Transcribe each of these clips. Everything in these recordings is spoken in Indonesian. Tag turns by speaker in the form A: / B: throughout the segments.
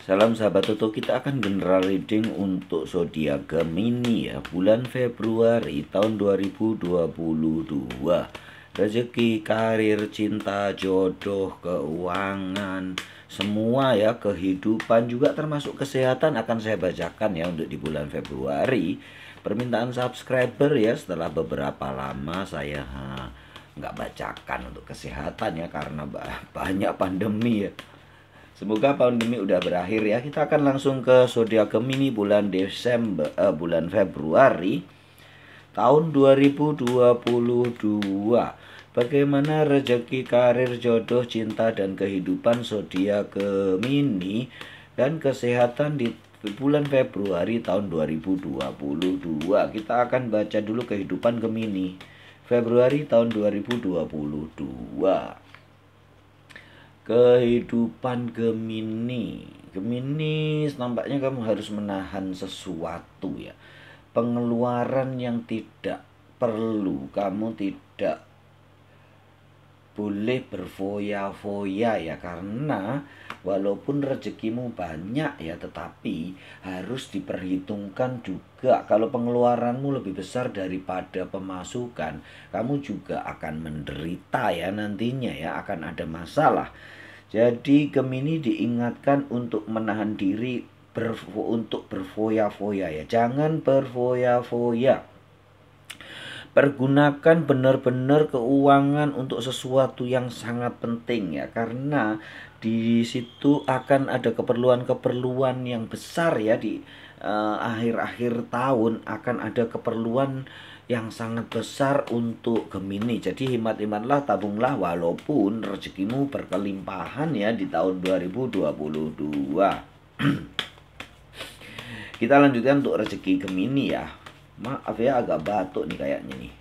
A: Salam sahabat Toto, kita akan general reading untuk zodiak Gemini ya, bulan Februari tahun 2022. Rezeki, karir, cinta, jodoh, keuangan, semua ya, kehidupan juga termasuk kesehatan akan saya bacakan ya untuk di bulan Februari. Permintaan subscriber ya, setelah beberapa lama saya nggak bacakan untuk kesehatan ya karena banyak pandemi ya. Semoga pandemi udah berakhir ya. Kita akan langsung ke zodiak Gemini bulan Februari tahun 2022. Bagaimana rezeki, karir, jodoh, cinta dan kehidupan zodiak Gemini dan kesehatan di bulan Februari tahun 2022. Kita akan baca dulu kehidupan Gemini Februari tahun 2022. Kehidupan Gemini. Gemini nampaknya kamu harus menahan sesuatu ya. Pengeluaran yang tidak perlu. Kamu tidak boleh berfoya-foya ya, karena walaupun rezekimu banyak ya, tetapi harus diperhitungkan juga. Kalau pengeluaranmu lebih besar daripada pemasukan, kamu juga akan menderita ya nantinya ya, akan ada masalah. Jadi Gemini diingatkan untuk menahan diri untuk berfoya-foya ya. Jangan berfoya-foya. Pergunakan benar-benar keuangan untuk sesuatu yang sangat penting ya, karena di situ akan ada keperluan-keperluan yang besar ya di akhir-akhir tahun, akan ada keperluan yang sangat besar untuk Gemini. Jadi hemat-hematlah, tabunglah walaupun rezekimu berkelimpahan ya di tahun 2022. Kita lanjutkan untuk rezeki Gemini ya. Maaf ya, agak batuk nih kayaknya nih.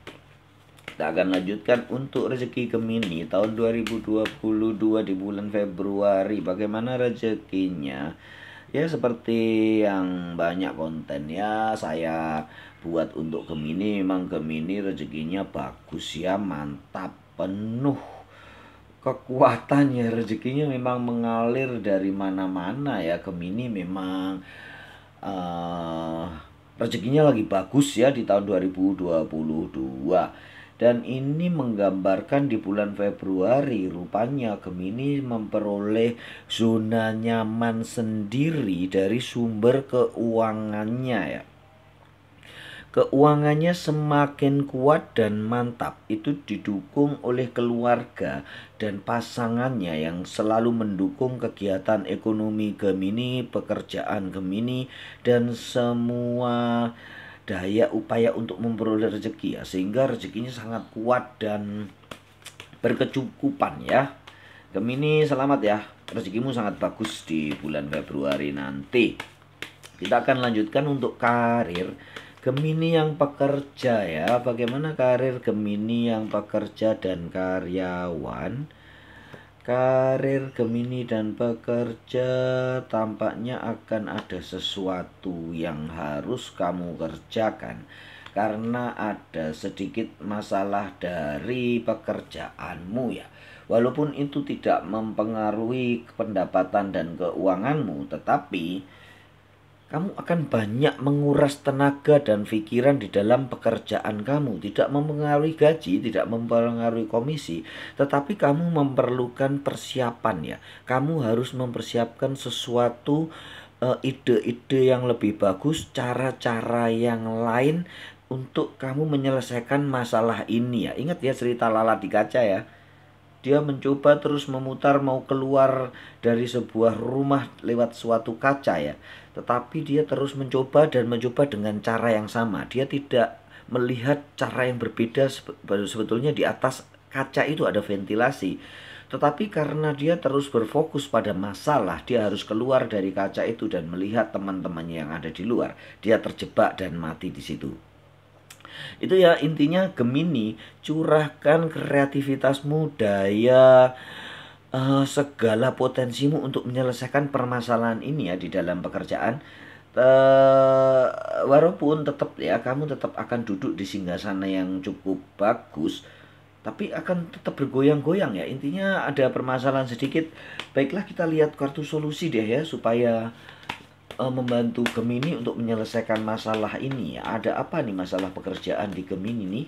A: Kita akan lanjutkan untuk rezeki Gemini tahun 2022 di bulan Februari. Bagaimana rezekinya? Ya seperti yang banyak konten ya saya buat untuk Gemini. Memang Gemini rezekinya bagus ya, mantap, penuh kekuatannya. Rezekinya memang mengalir dari mana-mana ya. Gemini memang rezekinya lagi bagus ya di tahun 2022. Dan ini menggambarkan di bulan Februari rupanya Gemini memperoleh zona nyaman sendiri dari sumber keuangannya ya. Keuangannya semakin kuat dan mantap. Itu didukung oleh keluarga dan pasangannya yang selalu mendukung kegiatan ekonomi Gemini, pekerjaan Gemini, dan semua daya upaya untuk memperoleh rezeki ya. Sehingga rezekinya sangat kuat dan berkecukupan ya. Gemini selamat ya, rezekimu sangat bagus di bulan Februari nanti. Kita akan lanjutkan untuk karir Gemini yang pekerja ya. Bagaimana karir Gemini yang pekerja dan karyawan? Karir Gemini dan pekerja tampaknya akan ada sesuatu yang harus kamu kerjakan karena ada sedikit masalah dari pekerjaanmu ya. Walaupun itu tidak mempengaruhi pendapatan dan keuanganmu, tetapi kamu akan banyak menguras tenaga dan pikiran di dalam pekerjaan kamu. Tidak mempengaruhi gaji, tidak mempengaruhi komisi, tetapi kamu memerlukan persiapan ya. Kamu harus mempersiapkan sesuatu, ide-ide yang lebih bagus, cara-cara yang lain untuk kamu menyelesaikan masalah ini ya. Ingat ya cerita lalat di kaca ya. Dia mencoba terus memutar mau keluar dari sebuah rumah lewat suatu kaca ya. Tetapi dia terus mencoba dan mencoba dengan cara yang sama. Dia tidak melihat cara yang berbeda. Sebetulnya di atas kaca itu ada ventilasi. Tetapi karena dia terus berfokus pada masalah, dia harus keluar dari kaca itu dan melihat teman-temannya yang ada di luar. Dia terjebak dan mati di situ. Itu ya intinya Gemini, curahkan kreativitasmu, daya segala potensimu untuk menyelesaikan permasalahan ini ya di dalam pekerjaan. Walaupun tetap ya kamu tetap akan duduk di singgasana yang cukup bagus, tapi akan tetap bergoyang-goyang ya. Intinya ada permasalahan sedikit. Baiklah, kita lihat kartu solusi deh ya, supaya membantu Gemini untuk menyelesaikan masalah ini ya. Ada apa nih masalah pekerjaan di Gemini nih?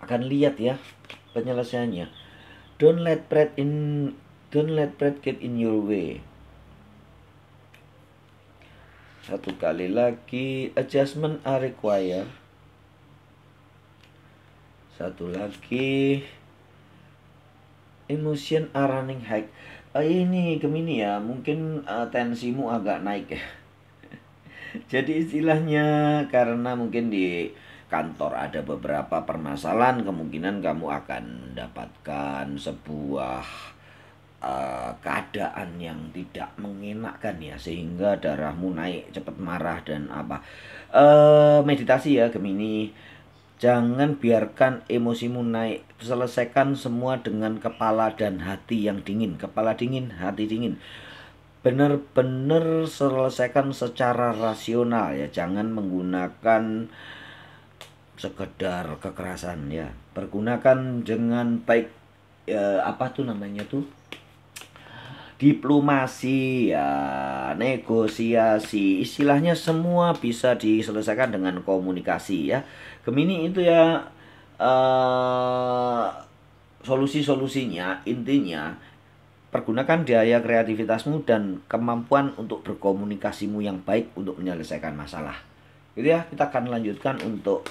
A: Akan lihat ya penyelesaiannya. Don't let pride get in your way. Satu kali lagi, adjustment are required. Satu lagi, emotion are running high. Ini Gemini ya, mungkin tensimu agak naik ya. Jadi istilahnya karena mungkin di kantor ada beberapa permasalahan, kemungkinan kamu akan mendapatkan sebuah keadaan yang tidak mengenakan ya, sehingga darahmu naik, cepat marah dan apa. Meditasi ya Gemini. Jangan biarkan emosimu naik. Selesaikan semua dengan kepala dan hati yang dingin. Kepala dingin, hati dingin. Benar-benar selesaikan secara rasional ya. Jangan menggunakan sekedar kekerasan ya. Pergunakan dengan baik apa tuh namanya tuh? Diplomasi ya, negosiasi, istilahnya semua bisa diselesaikan dengan komunikasi ya. Gemini itu ya, solusi-solusinya intinya pergunakan daya kreativitasmu dan kemampuan untuk berkomunikasimu yang baik untuk menyelesaikan masalah. Gitu ya, kita akan lanjutkan untuk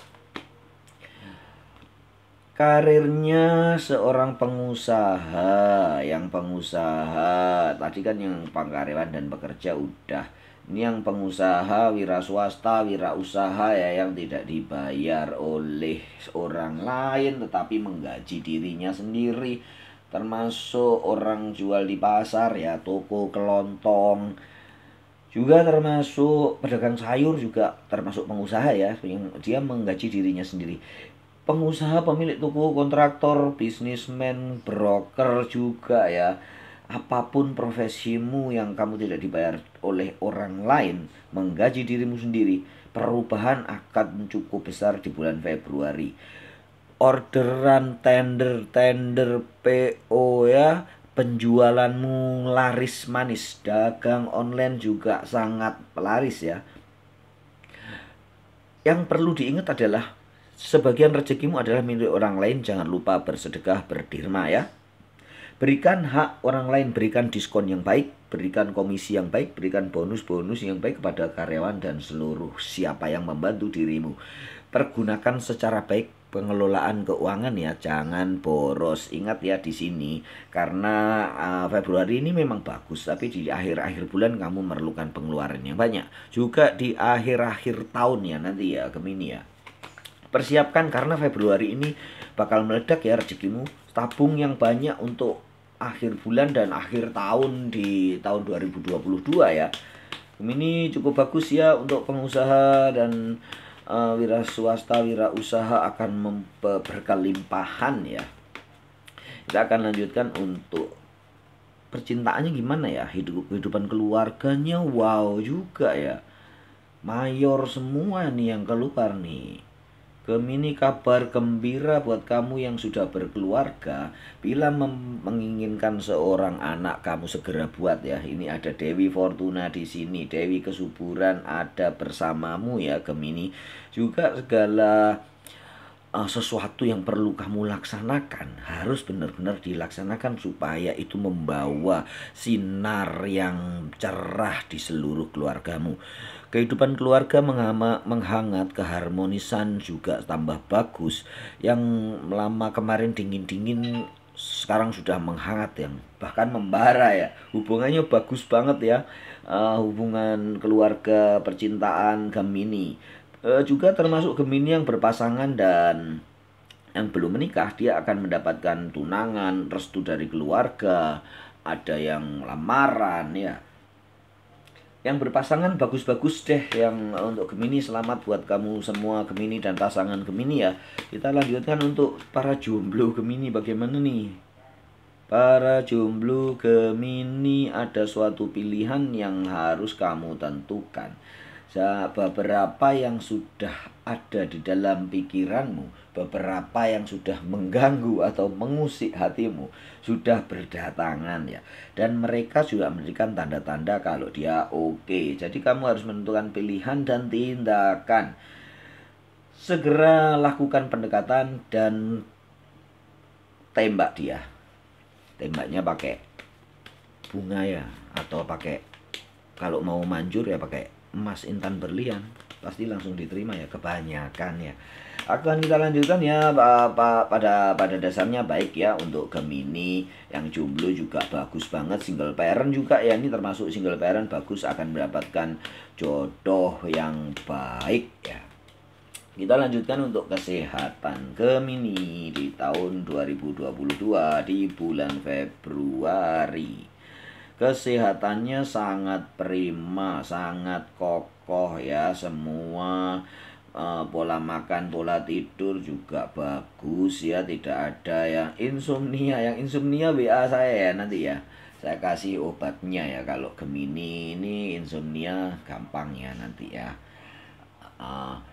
A: karirnya seorang pengusaha. Yang pengusaha tadi kan yang pengkaryawan dan pekerja udah. Ini yang pengusaha, wira swasta, wira usaha ya, yang tidak dibayar oleh orang lain tetapi menggaji dirinya sendiri. Termasuk orang jual di pasar ya, toko kelontong. Juga termasuk pedagang sayur, juga termasuk pengusaha ya, yang dia menggaji dirinya sendiri. Pengusaha, pemilik toko, kontraktor, bisnismen, broker juga ya. Apapun profesimu yang kamu tidak dibayar oleh orang lain, menggaji dirimu sendiri, perubahan akan cukup besar di bulan Februari. Orderan, tender PO ya, penjualanmu laris manis, dagang online juga sangat laris ya. Yang perlu diingat adalah sebagian rezekimu adalah milik orang lain. Jangan lupa bersedekah, berderma ya. Berikan hak orang lain, berikan diskon yang baik, berikan komisi yang baik, berikan bonus-bonus yang baik kepada karyawan dan seluruh siapa yang membantu dirimu. Pergunakan secara baik pengelolaan keuangan ya, jangan boros. Ingat ya di sini, karena Februari ini memang bagus, tapi di akhir-akhir bulan kamu memerlukan pengeluaran yang banyak. Juga di akhir-akhir tahun ya nanti ya Gemini ya. Persiapkan karena Februari ini bakal meledak ya rezekimu. Tabung yang banyak untuk akhir bulan dan akhir tahun di tahun 2022 ya. Ini cukup bagus ya untuk pengusaha dan wira swasta, wira usaha akan berkelimpahan ya. Kita akan lanjutkan untuk percintaannya gimana ya, kehidupan keluarganya. Wow juga ya, mayor semua nih yang keluar nih. Gemini, kabar gembira buat kamu yang sudah berkeluarga. Bila menginginkan seorang anak, kamu segera buat ya. Ini ada Dewi Fortuna di sini, Dewi Kesuburan ada bersamamu ya Gemini. Juga segala sesuatu yang perlu kamu laksanakan harus benar-benar dilaksanakan supaya itu membawa sinar yang cerah di seluruh keluargamu. Kehidupan keluarga menghangat, keharmonisan juga tambah bagus. Yang lama kemarin dingin-dingin sekarang sudah menghangat, yang bahkan membara ya. Hubungannya bagus banget ya, hubungan keluarga, percintaan Gemini. Juga termasuk Gemini yang berpasangan dan yang belum menikah, dia akan mendapatkan tunangan, restu dari keluarga, ada yang lamaran ya. Yang berpasangan bagus-bagus deh. Yang untuk Gemini, selamat buat kamu semua Gemini dan pasangan Gemini ya. Kita lanjutkan untuk para jomblo Gemini, bagaimana nih? Para jomblo Gemini, ada suatu pilihan yang harus kamu tentukan. Beberapa yang sudah ada di dalam pikiranmu, beberapa yang sudah mengganggu atau mengusik hatimu, sudah berdatangan ya. Dan mereka juga memberikan tanda-tanda kalau dia oke. Jadi kamu harus menentukan pilihan dan tindakan. Segera lakukan pendekatan dan tembak dia. Tembaknya pakai bunga ya, atau pakai, kalau mau manjur ya pakai emas intan berlian, pasti langsung diterima ya, kebanyakan ya. Akan kita lanjutkan ya, pada dasarnya baik ya untuk Gemini. Yang jomblo juga bagus banget, single parent juga ya, ini termasuk single parent bagus, akan mendapatkan jodoh yang baik ya. Kita lanjutkan untuk kesehatan Gemini di tahun 2022 di bulan Februari. Kesehatannya sangat prima, sangat kokoh ya. Semua pola makan, pola tidur juga bagus ya. Tidak ada yang insomnia. Yang insomnia WA saya ya nanti ya. Saya kasih obatnya ya. Kalau Gemini ini insomnia gampang ya nanti ya.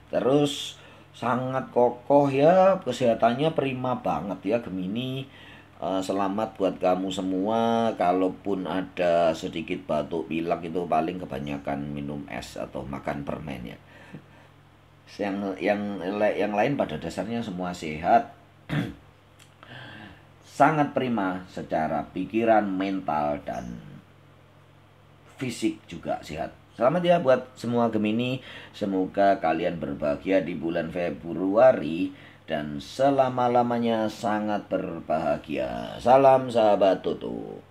A: Terus sangat kokoh ya, kesehatannya prima banget ya Gemini. Selamat buat kamu semua. Kalaupun ada sedikit batuk pilek itu paling kebanyakan minum es atau makan permen ya. Yang lain pada dasarnya semua sehat. Sangat prima secara pikiran, mental, dan fisik juga sehat. Selamat ya buat semua Gemini. Semoga kalian berbahagia di bulan Februari dan selama-lamanya sangat berbahagia. Salam sahabat Toto.